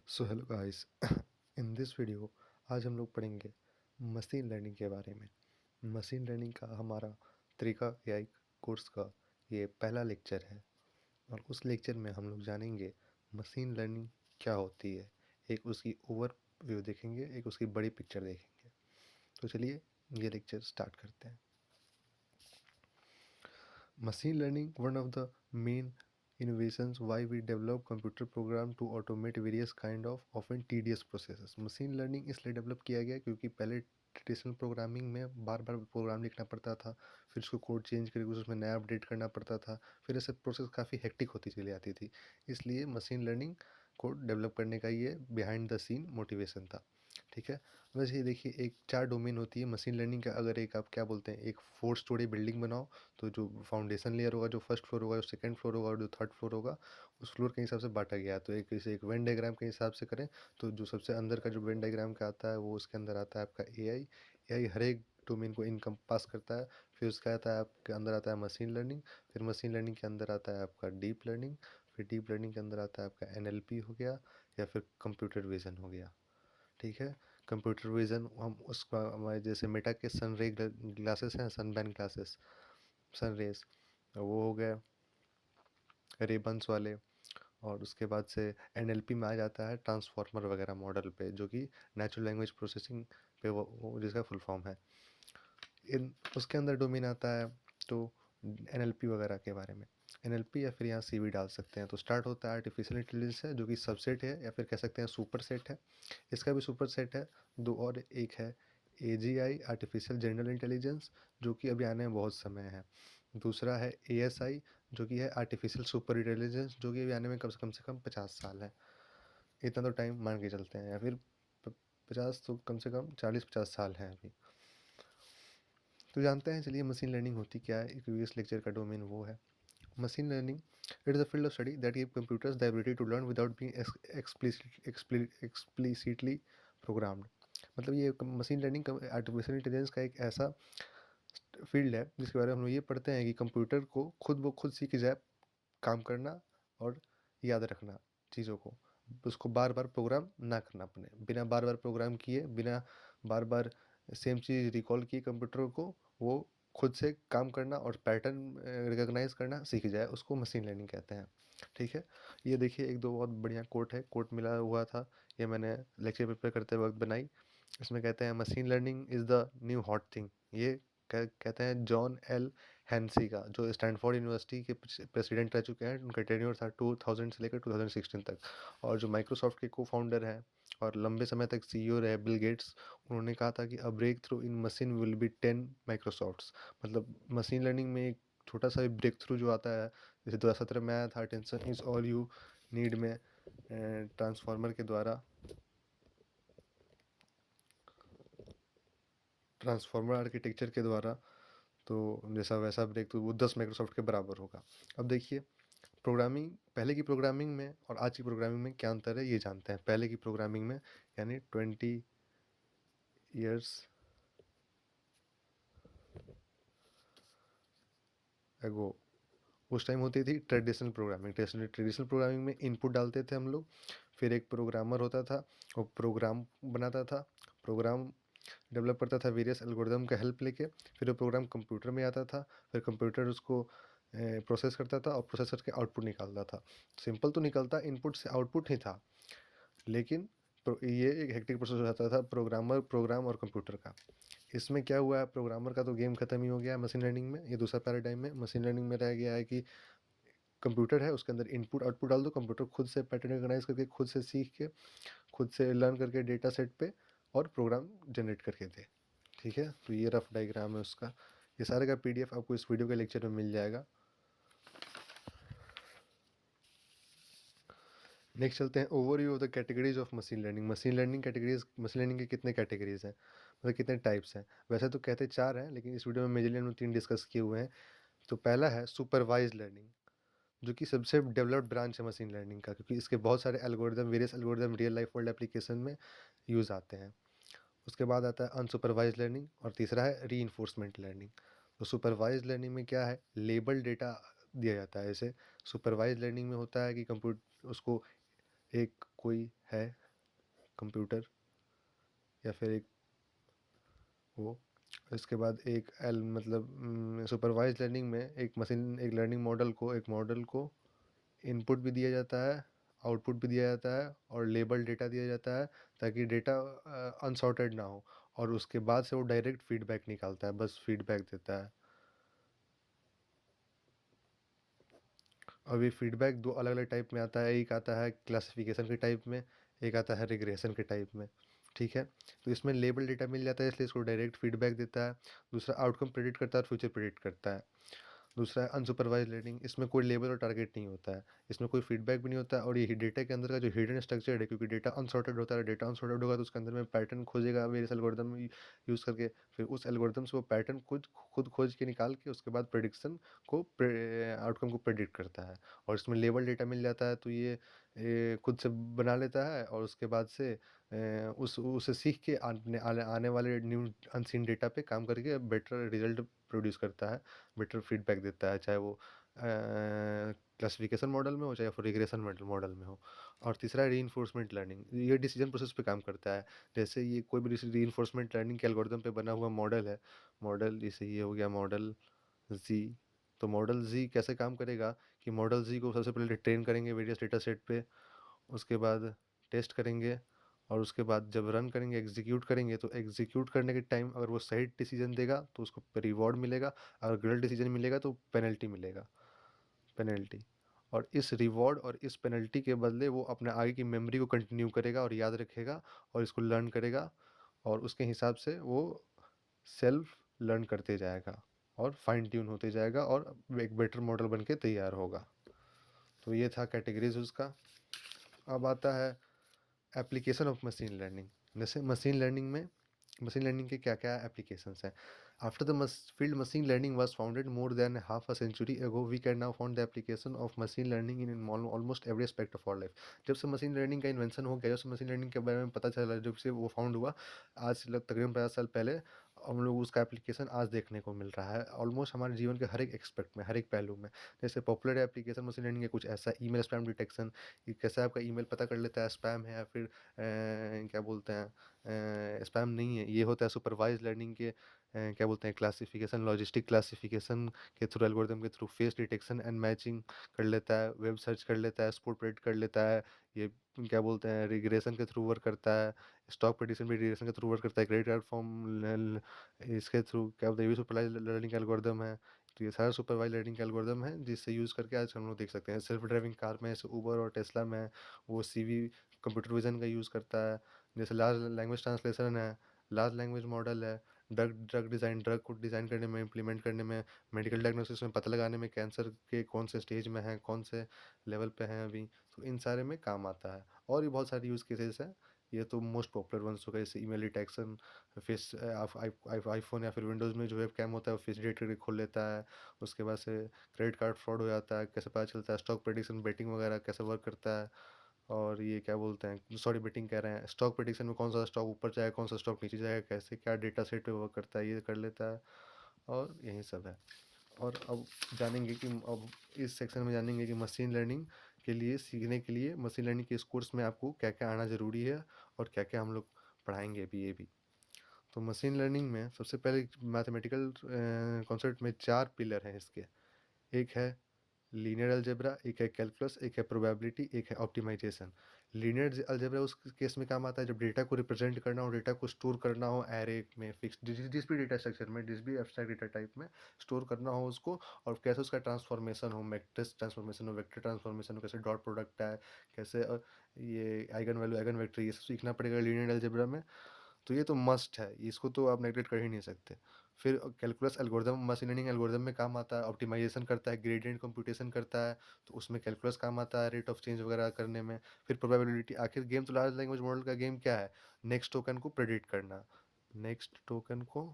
So hello guys, in this video आज हम लोग पढ़ेंगे मशीन लर्निंग के बारे में। मशीन लर्निंग का हमारा तरीका एआई कोर्स का ये पहला लेक्चर है और उस लेक्चर में हम लोग जानेंगे मशीन लर्निंग क्या होती है। एक उसकी ओवरव्यू देखेंगे, एक उसकी बड़ी पिक्चर देखेंगे। तो चलिए ये लेक्चर स्टार्ट करते हैं। Machine learning, one of the main innovations why we develop computer program to automate various kind of often tedious processes. Machine learning इसलिए डेवलप किया गया क्योंकि पहले ट्रेडिशनल प्रोग्रामिंग में बार बार प्रोग्राम लिखना पड़ता था, फिर उसको कोड चेंज करके उसमें नया अपडेट करना पड़ता था, फिर ऐसे प्रोसेस काफ़ी हेक्टिक होती चली जाती थी। इसलिए मशीन लर्निंग को डेवलप करने का ये बिहाइंड द सीन मोटिवेशन था। ठीक है, वैसे ये देखिए एक 4 डोमेन होती है मशीन लर्निंग का। अगर एक आप क्या बोलते हैं, एक 4 स्टोरी बिल्डिंग बनाओ तो जो फाउंडेशन लेयर होगा, जो फर्स्ट फ्लोर होगा, जो सेकंड फ्लोर होगा और जो थर्ड फ्लोर होगा, उस फ्लोर के हिसाब से बांटा गया है। तो एक जैसे एक वेन डायग्राम के हिसाब से करें तो जो सबसे अंदर का जो वेन डायग्राम का आता है वो उसके अंदर आता है आपका एआई। एआई हर एक डोमेन को इनकम्पास करता है। फिर उसका आता है आपके अंदर आता है मशीन लर्निंग। फिर मशीन लर्निंग के अंदर आता है आपका डीप लर्निंग। फिर डीप लर्निंग के अंदर आता है आपका एनएलपी हो गया या फिर कंप्यूटर विजन हो गया। ठीक है, कंप्यूटर विजन हम उसका हमारे जैसे मेटा के सन रे ग्लासेस हैं, सन बैन ग्लासेस, सन रेज, वो हो गए रेबन्स वाले। और उसके बाद से एनएलपी में आ जाता है ट्रांसफॉर्मर वगैरह मॉडल पे, जो कि नेचुरल लैंग्वेज प्रोसेसिंग पे वो जिसका फुल फॉर्म है। इन उसके अंदर डोमेन आता है तो एनएलपी वगैरह के बारे में। एनएलपी या फिर यहाँ सीवी डाल सकते हैं। तो स्टार्ट होता है आर्टिफिशियल इंटेलिजेंस है, जो कि सबसेट है या फिर कह सकते हैं सुपर सेट है। इसका भी सुपर सेट है दो, और एक है एजीआई आर्टिफिशियल जनरल इंटेलिजेंस, जो कि अभी आने में बहुत समय है। दूसरा है एएसआई, जो कि है आर्टिफिशियल सुपर इंटेलिजेंस, जो कि अभी आने में कम से कम 50 साल है। इतना तो टाइम मान के चलते हैं, या फिर 50 तो कम से कम 40-50 साल है अभी। तो जानते हैं, चलिए मशीन लर्निंग होती क्या है। प्रीवियस लेक्चर का डोमेन वो है। Machine learning, it is a field of study that give computers the ability to learn without being explicitly programmed. मतलब ये मशीन लर्निंग आर्टिफिशियल इंटेलिजेंस का एक ऐसा फील्ड है जिसके बारे में हम लोग ये पढ़ते हैं कि कंप्यूटर को खुद सीख जाए काम करना और याद रखना चीज़ों को। उसको बार बार प्रोग्राम ना करना पड़े, बिना बार बार प्रोग्राम किए, बिना बार बार सेम चीज़ रिकॉल किए कंप्यूटर को वो खुद से काम करना और पैटर्न रिकॉग्नाइज करना सीख जाए, उसको मशीन लर्निंग कहते हैं। ठीक है, ये देखिए एक दो बहुत बढ़िया कोट है, कोट मिला हुआ था, ये मैंने लेक्चर प्रिपेयर करते वक्त बनाई। इसमें कहते हैं machine learning is the new hot thing. ये कहते हैं जॉन एल हैंसी का, जो स्टैनफोर्ड यूनिवर्सिटी के प्रेसिडेंट रह चुके हैं। उनका टेन्योर था 2000 से लेकर 2016 तक। और जो माइक्रोसॉफ्ट के को फाउंडर हैं और लंबे समय तक सीईओ रहे, बिल गेट्स, उन्होंने कहा था कि a breakthrough in machine will be 10 Microsofts. मतलब मशीन लर्निंग में एक छोटा सा ब्रेक थ्रू जो आता है, जैसे 2017 में आया था attention is all you need में, ट्रांसफॉर्मर के द्वारा, ट्रांसफॉर्मर आर्किटेक्चर के द्वारा। तो जैसा वैसा ब्रेक तो वो 10 माइक्रोसॉफ्ट के बराबर होगा। अब देखिए प्रोग्रामिंग, पहले की प्रोग्रामिंग में और आज की प्रोग्रामिंग में क्या अंतर है ये जानते हैं। पहले की प्रोग्रामिंग में यानी 20 ईयर्स एगो, उस टाइम होती थी ट्रेडिशनल प्रोग्रामिंग। ट्रेडिशनल प्रोग्रामिंग में इनपुट डालते थे हम लोग, फिर एक प्रोग्रामर होता था, वो प्रोग्राम बनाता था, प्रोग्राम डेवलप करता था वेरियस एल्गोरिदम का हेल्प लेके। फिर वो प्रोग्राम कंप्यूटर में आता था, फिर कंप्यूटर उसको प्रोसेस करता था और प्रोसेस करके आउटपुट निकालता था। सिंपल तो निकलता, इनपुट से आउटपुट ही था, लेकिन ये एक हेक्टिक प्रोसेस हो जाता था प्रोग्रामर, प्रोग्राम और कंप्यूटर का। इसमें क्या हुआ है, प्रोग्रामर का तो गेम खत्म ही हो गया है मशीन लर्निंग में। ये दूसरा पैराडाइम में मशीन लर्निंग में रह गया है कि कंप्यूटर है, उसके अंदर इनपुट आउटपुट डाल दो, कंप्यूटर खुद से पैटर्न रिकॉग्नाइज करके, खुद से सीख के, खुद से लर्न करके डेटा सेट पे और प्रोग्राम जनरेट करके दे। ठीक है, तो ये रफ डायग्राम है उसका। ये सारे का पीडीएफ आपको इस वीडियो के लेक्चर में मिल जाएगा। नेक्स्ट चलते हैं overview of the categories of machine learning. Machine learning categories, machine learning के कितने कैटेगरीज हैं, मतलब कितने टाइप्स हैं। वैसे तो कहते 4 हैं, लेकिन इस वीडियो में मेजरली हम 3 डिस्कस किए हुए हैं। तो पहला है सुपरवाइज लर्निंग, जो कि सबसे डेवलप्ड ब्रांच है मशीन लर्निंग का, क्योंकि इसके बहुत सारे algorithm, various algorithm real life world application में यूज़ आते हैं। उसके बाद आता है अनसुपरवाइज लर्निंग, और तीसरा है रीइंफोर्समेंट लर्निंग। तो सुपरवाइज लर्निंग में क्या है, लेबल डेटा दिया जाता है। जैसे सुपरवाइज लर्निंग में होता है कि कंप्यूटर उसको एक कोई है कंप्यूटर या फिर एक वो, इसके बाद एक एल मतलब सुपरवाइज लर्निंग में एक लर्निंग मॉडल को इनपुट भी दिया जाता है, आउटपुट भी दिया जाता है और लेबल डेटा दिया जाता है, ताकि डेटा अनसॉर्टेड ना हो, और उसके बाद से वो डायरेक्ट फीडबैक निकालता है, बस फीडबैक देता है। अब ये फीडबैक दो अलग अलग टाइप में आता है, एक आता है क्लासिफिकेशन के टाइप में, एक आता है रिग्रेशन के टाइप में। ठीक है, तो इसमें लेबल डेटा मिल जाता है इसलिए इसको डायरेक्ट फीडबैक देता है। दूसरा आउटकम प्रेडिक्ट करता है और फ्यूचर प्रेडिक्ट करता है। दूसरा है अनसुपरवाइज लर्निंग, इसमें कोई लेबल और टारगेट नहीं होता है, इसमें कोई फीडबैक भी नहीं होता है, और ये डेटा के अंदर का जो हिडन स्ट्रक्चर है, क्योंकि डेटा अनसॉर्टेड होता है, डेटा अनसॉर्टेड होगा तो उसके अंदर में पैटर्न खोजेगा वेरियस एल्गोरिदम यूज़ करके, फिर उस एल्गोरिदम से वो पैटर्न खुद खुद खोज के निकाल के उसके बाद प्रेडिक्शन को आउटकम को प्रेडिक्ट करता है। और इसमें लेबल डेटा मिल जाता है तो ये खुद से बना लेता है, और उसके बाद से उस उसे सीख के आने वाले न्यू अनसीन डेटा पे काम करके बेटर रिजल्ट प्रोड्यूस करता है, बेटर फीडबैक देता है, चाहे वो क्लासिफिकेशन मॉडल में हो चाहे फिर रिग्रेशन मॉडल में हो। और तीसरा है रीइंफोर्समेंट लर्निंग, ये डिसीजन प्रोसेस पे काम करता है। जैसे ये कोई भी रीइंफोर्समेंट लर्निंग के एल्गोरिदम पे बना हुआ मॉडल है, मॉडल जैसे ये हो गया मॉडल जी। तो मॉडल जी कैसे काम करेगा कि मॉडल जी को सबसे पहले ट्रेन करेंगे वेरियस डेटा सेट पे, उसके बाद टेस्ट करेंगे, और उसके बाद जब रन करेंगे एग्जीक्यूट करेंगे, तो एग्जीक्यूट करने के टाइम अगर वो सही डिसीजन देगा तो उसको रिवॉर्ड मिलेगा, अगर गलत डिसीजन मिलेगा तो पेनल्टी मिलेगा, पेनल्टी। और इस रिवॉर्ड और इस पेनल्टी के बदले वो अपने आगे की मेमोरी को कंटिन्यू करेगा और याद रखेगा और इसको लर्न करेगा, और उसके हिसाब से वो सेल्फ लर्न करते जाएगा और फाइन ट्यून होते जाएगा और एक बेटर मॉडल बन के तैयार होगा। तो ये था कैटेगरीज उसका। अब आता है एप्लीकेशन ऑफ मशीन लर्निंग। जैसे मशीन लर्निंग के क्या क्या एप्लीकेशंस हैं। After the field machine learning was founded more than half a century ago, we can now found the application of machine learning in almost every aspect of our life. जब से machine learning का invention हो गया, जब से machine learning के बारे में पता चला, जब से वो फाउंड हुआ, आज से तकरीबन 50 साल पहले, हम लोग उसका एप्लीकेशन आज देखने को मिल रहा है ऑलमोस्ट हमारे जीवन के हर एक एक्सपेक्ट में, हर एक पहलू में। जैसे पॉपुलर एप्लीकेशन मशीन लर्निंग है कुछ ऐसा, ईमेल स्पैम डिटेक्शन, कि कैसे आपका ईमेल पता कर लेता है स्पैम है या फिर क्या बोलते हैं स्पैम नहीं है। ये होता है सुपरवाइज लर्निंग के क्या बोलते हैं क्लासिफिकेशन, लॉजिस्टिक क्लासिफिकेशन के थ्रू, एल्गोरिदम के through face detection and matching कर लेता है, वेब सर्च कर लेता है, स्पोर्ट प्रेडिक्ट कर लेता है। ये क्या बोलते हैं रिग्रेशन के थ्रू वर्क करता है, स्टॉक प्रेडिक्शन भी रिग्रेशन के थ्रू वर्क करता है, क्रेडिट कार्ड फॉर्म इसके थ्रू क्या बोलते हैं, ये भी सुपरवाइज लर्निंग का एल्गोरिदम है। तो ये सारा सुपरवाइज लर्निंग का एल्गोरिदम है जिससे यूज़ करके आज हम लोग देख सकते हैं सेल्फ ड्राइविंग कार में, जैसे उबर और टेस्ला में है, वो सीवी कंप्यूटर विजन का यूज़ करता है। जैसे लार्ज लैंग्वेज ट्रांसलेशन है, लार्ज लैंग्वेज मॉडल है, ड्रग को डिज़ाइन करने में, इम्प्लीमेंट करने में, मेडिकल डायग्नोसिस में पता लगाने में, कैंसर के कौन से स्टेज में है, कौन से लेवल पे हैं अभी, तो इन सारे में काम आता है। और भी बहुत सारे यूज़ केसेस हैं, ये तो मोस्ट पॉपुलर वंस हो गए, जैसे ईमेल डिटेक्शन, फेस आईफोन या फिर विंडोज़ में जो वेब कैम होता है वो फेस डिटेक्ट करके खोल लेता है। उसके बाद से क्रेडिट कार्ड फ्रॉड हो जाता है, कैसे पता चलता है, स्टॉक प्रेडिक्शन बेटिंग वगैरह कैसे वर्क करता है। और ये क्या बोलते हैं, सॉरी बेटिंग कह रहे हैं, स्टॉक प्रेडिक्शन में कौन सा स्टॉक ऊपर जाएगा, कौन सा स्टॉक नीचे जाएगा, कैसे क्या डेटा सेट पे वर्क करता है, ये कर लेता है। और यही सब है। और अब जानेंगे कि अब इस सेक्शन में जानेंगे कि मशीन लर्निंग के लिए सीखने के लिए मशीन लर्निंग के इस कोर्स में आपको क्या क्या आना ज़रूरी है और क्या क्या हम लोग पढ़ाएंगे भी, ये भी। तो मशीन लर्निंग में सबसे पहले मैथमेटिकल कॉन्सेप्ट में 4 पिलर हैं इसके। एक है लीनियर अलजेब्रा, एक है कैलकुलस, एक है प्रोबेबिलिटी, एक है ऑप्टिमाइजेशन। लीनियर अलजेब्रा उस केस में काम आता है जब डेटा को रिप्रेजेंट करना हो, डेटा को स्टोर करना हो एरे में, फिक्स जिस भी डेटा स्ट्रक्चर में, जिस भी एब्स्ट्रैक्ट डेटा टाइप में स्टोर करना हो उसको, और कैसे उसका ट्रांसफॉर्मेशन हो, मैट्रिक्स ट्रांसफॉर्मेशन हो, वेक्टर ट्रांसफॉर्मेशन हो, कैसे डॉट प्रोडक्ट है, कैसे ये आइगन वैल्यू, आइगन वेक्टर, ये सब सीखना पड़ेगा लीनियर अलजेब्रा में। तो ये तो मस्ट है, इसको तो आप नेगलेक्ट कर ही नहीं सकते। फिर calculus algorithm machine learning algorithm में काम आता है, ऑप्टिमाइजेशन करता है, ग्रेडियंट कंप्यूटेशन करता है, तो उसमें कैलकुलस काम आता है, रेट ऑफ चेंज वगैरह करने में। फिर प्रोबेबिलिटी, आखिर गेम तो लार्ज लैंग्वेज मॉडल का गेम क्या है, नेक्स्ट टोकन को प्रेडिक्ट करना, नेक्स्ट टोकन को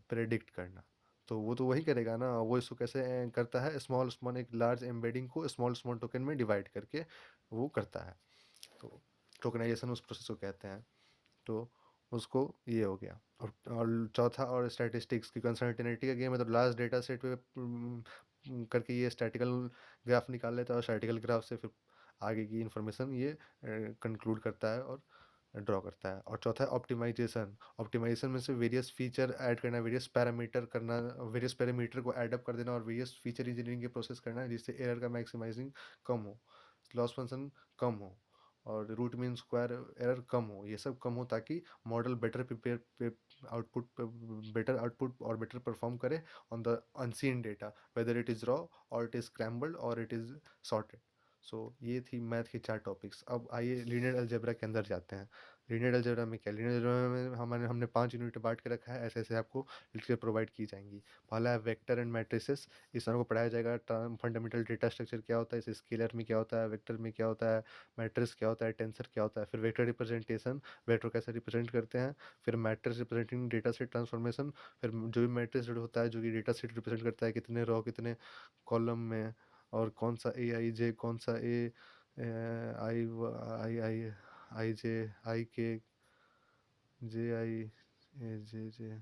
प्रेडिक्ट करना। तो वो तो वही करेगा ना, वो इसको कैसे करता है, स्मॉल स्मॉल एक लार्ज एम्बेडिंग को स्मॉल स्मॉल टोकन में डिवाइड करके वो करता है। तो टोकनाइजेशन उस प्रोसेस को कहते हैं। तो उसको ये हो गया। और चौथा और स्टैटिस्टिक्स की कंसर्टेनिटी का गेम है, मतलब लास्ट डेटा सेट पे करके ये स्टैटिकल ग्राफ निकाल लेता है, और स्टैटिकल ग्राफ से फिर आगे की इन्फॉर्मेशन ये कंक्लूड करता है और ड्रॉ करता है। और चौथा है ऑप्टिमाइजेशन। ऑप्टिमाइजेशन में से वेरियस फीचर ऐड करना, वेरियस पैरामीटर करना, वेरियस पैरामीटर को ऐड अप कर देना और वेरियस फीचर इंजीनियरिंग के प्रोसेस करना है जिससे एरर का मैक्सिमाइजिंग कम हो, लॉस फंक्शन कम हो और रूट मीन स्क्वायर एरर कम हो। ये सब कम हो ताकि model better prepare output better output और बेटर परफॉर्म करे on the unseen data, whether it is raw और इट इज़ स्क्रैम्बल्ड और इट इज़ सॉर्टेड। सो ये थी मैथ के 4 टॉपिक्स। अब आइए लीनियर अलजेब्रा के अंदर जाते हैं। लीनियर अलजेब्रा में क्या, लीनियर अलजेब्रा में हमने 5 यूनिट बांट के रखा है, ऐसे ऐसे आपको लेक्चर प्रोवाइड की जाएंगी। पहला है वेक्टर एंड मैट्रिसेस। इस तरह को पढ़ाया जाएगा फंडामेंटल डेटा स्ट्रक्चर क्या होता है, इसे स्केलर में क्या होता है, वेक्टर में क्या होता है, मैट्रिक्स क्या होता है, टेंसर क्या होता है, फिर वेक्टर रिप्रेजेंटेशन, वेक्टर कैसे रिप्रेजेंट करते हैं, फिर matrix representing data set transformation, फिर जो भी मैट्रिक्स होता है जो कि डेटा सेट रिप्रेजेंट करता है कितने रो कितने कॉलम में, और कौन सा ए आई जे, कौन सा ए आई आई आई आई जे आई के जे आई ए जे जे।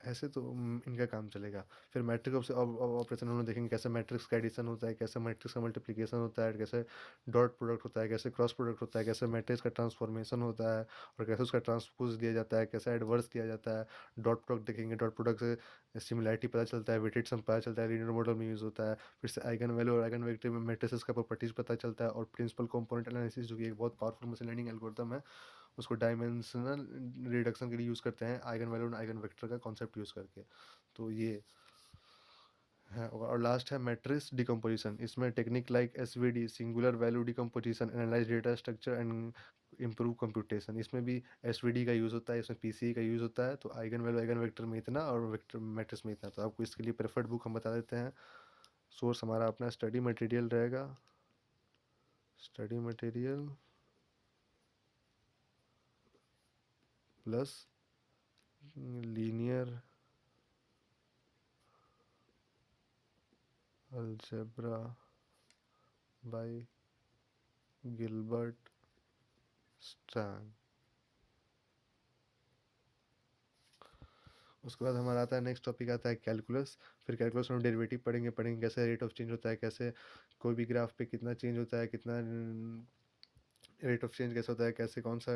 ऐसे तो इनका काम चलेगा। फिर मैट्रिक्स ऑपरेशन हम लोग देखेंगे कैसे मैट्रिक्स का एडिशन होता है, कैसे मैट्रिक्स का मल्टीप्लिकेशन होता है, कैसे डॉट प्रोडक्ट होता है, कैसे क्रॉस प्रोडक्ट होता है, कैसे मैट्रिक्स का ट्रांसफॉर्मेशन होता है और कैसे उसका ट्रांसपोज दिया जाता है, कैसे एडवर्स किया जाता है। डॉट प्रोडक्ट देखेंगे, डॉट प्रोडक्ट से सिमिलैरिटी पता चलता है, वेटेड सम पता चलता है, लीनियर मॉडल में यूज़ होता है। फिर से आइगन वैल्यू और आइगन वेक्टर में मैट्रिसेस का प्रॉपर्टीज पता चलता है। और प्रिंसिपल कंपोनेंट एनालिसिस जो कि एक बहुत पावरफुल मशीन लर्निंग एल्गोरिथम है, उसको डायमेंशनल रिडक्शन के लिए यूज़ करते हैं आइगन वैल्यू और आइगन वेक्टर का कॉन्सेप्ट यूज़ करके। तो ये है। और लास्ट है मैट्रिक्स डिकम्पोजिशन। इसमें technique like SVD, singular value decomposition, analyse data structure and improve computation, इसमें भी एसवीडी का यूज़ होता है, इसमें पीसीए का यूज़ होता है। तो आइगन वैल्यू आइगन वेक्टर में इतना और वेक्टर मैट्रिक्स में इतना। तो आपको इसके लिए प्रेफर्ड बुक हम बता देते हैं। सोर्स हमारा अपना स्टडी मटेरियल रहेगा, study material plus linear algebra by Gilbert Strang. उसके बाद हमारा आता है नेक्स्ट टॉपिक आता है कैलकुलस। फिर कैलकुलस में डेरिवेटिव पढ़ेंगे, कैसे रेट ऑफ चेंज होता है, कैसे कोई भी ग्राफ पे कितना चेंज होता है, कितना रेट ऑफ चेंज कैसे होता है, कैसे कौन सा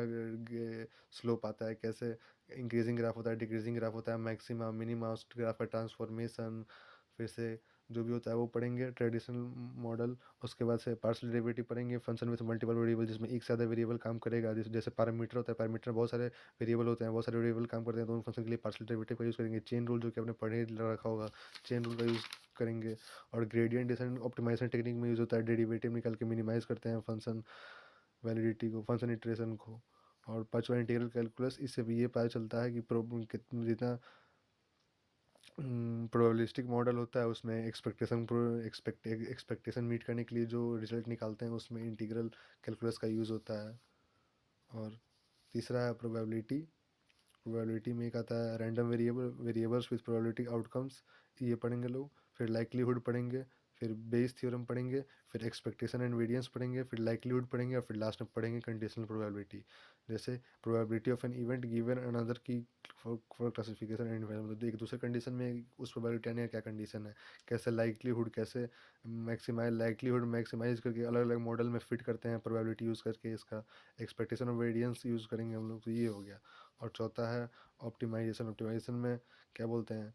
स्लोप आता है, कैसे इंक्रीजिंग ग्राफ होता है, डिक्रीजिंग ग्राफ होता है, मैक्सिमा मिनिमा, उस ग्राफ का ट्रांसफॉर्मेशन, फिर से जो भी होता है वो पढ़ेंगे ट्रेडिशनल मॉडल। उसके बाद से पार्शियल डेरिवेटिव पढ़ेंगे, फंक्शन विथ मल्टीपल वेरिएबल जिसमें एक से ज़्यादा वेरिएबल काम करेगा। जैसे पैरामीटर होता है, पैरामीटर बहुत सारे वेरिएबल होते हैं, बहुत सारे वेरिएबल काम करते हैं, तो उन फंक्शन के लिए पार्शियल डेरिवेटिव का यूज़ करेंगे। चेन रूल जो कि आपने पढ़े रखा होगा, चेन रूल का यूज़ करेंगे। और ग्रेडियंट डिसेंट ऑप्टिमाइजेशन टेक्निक में यूज़ होता है, डेरिवेटिव निकाल के मिनिमाइज करते हैं फंक्शन वैलिडिटी को, फंक्शन इटरेशन को। और पांचवा इंटीग्रल कैलकुलस, इससे भी ये पता चलता है कि जितना प्रोबेबिलिस्टिक मॉडल होता है उसमें एक्सपेक्टेशन मीट करने के लिए जो रिजल्ट निकालते हैं उसमें इंटीग्रल कैलकुलस का यूज़ होता है। और तीसरा है प्रोबेबिलिटी। प्रोबेबिलिटी में एक आता है random variables with probability outcomes, ये पढ़ेंगे लोग। फिर लाइक्लीहुड पढ़ेंगे, फिर बेस थ्योरम पढ़ेंगे, फिर एक्सपेक्टेशन एंड वेरिएंस पढ़ेंगे, फिर लाइक्लीहुड पढ़ेंगे और फिर लास्ट में पढ़ेंगे कंडीशनल प्रोबेबिलिटी। जैसे probability of an event given another की फॉर क्लासिफिकेशन एंड वैल्यू, एक दूसरे कंडीशन में उस प्रोबेबिलिटी आने का क्या कंडीशन है, कैसे लाइक्लीहुड कैसे मैक्सिमाइज लाइक्लीहुड मैक्सिमाइज करके अलग अलग मॉडल में फिट करते हैं प्रोबेबिलिटी यूज़ करके। इसका एक्सपेक्टेशन और वेरिएंस यूज़ करेंगे हम लोग। तो ये हो गया। और चौथा है ऑप्टिमाइजेशन। ऑप्टिमाइजेशन में क्या बोलते हैं,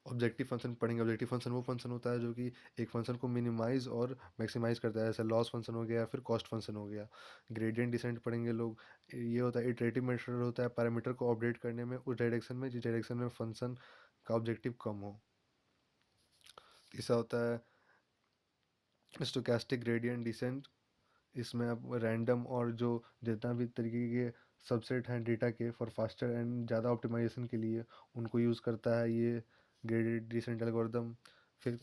ऑब्जेक्टिव फंक्शन पढ़ेंगे। ऑब्जेक्टिव फंक्शन वो फंक्शन होता है जो कि एक फंक्शन को मिनिमाइज और मैक्सिमाइज करता है, जैसे लॉस फंक्शन हो गया, फिर कॉस्ट फंक्शन हो गया। ग्रेडियंट डिसेंट पढ़ेंगे लोग, ये होता है इटरेटिव मेथड होता है पैरामीटर को अपडेट करने में उस डायरेक्शन में जिस डायरेक्शन में फंक्शन का ऑब्जेक्टिव कम हो। तीसरा होता है स्टोकेस्टिक ग्रेडियंट डिसेंट। इसमें आप रैंडम और जो जितना भी तरीके के सबसेट हैं डेटा के फॉर फास्टर एंड ज़्यादा ऑप्टिमाइजेशन के लिए उनको यूज़ करता है ये ग्रेडेड डिसेंट एल्गोरिदम। फिर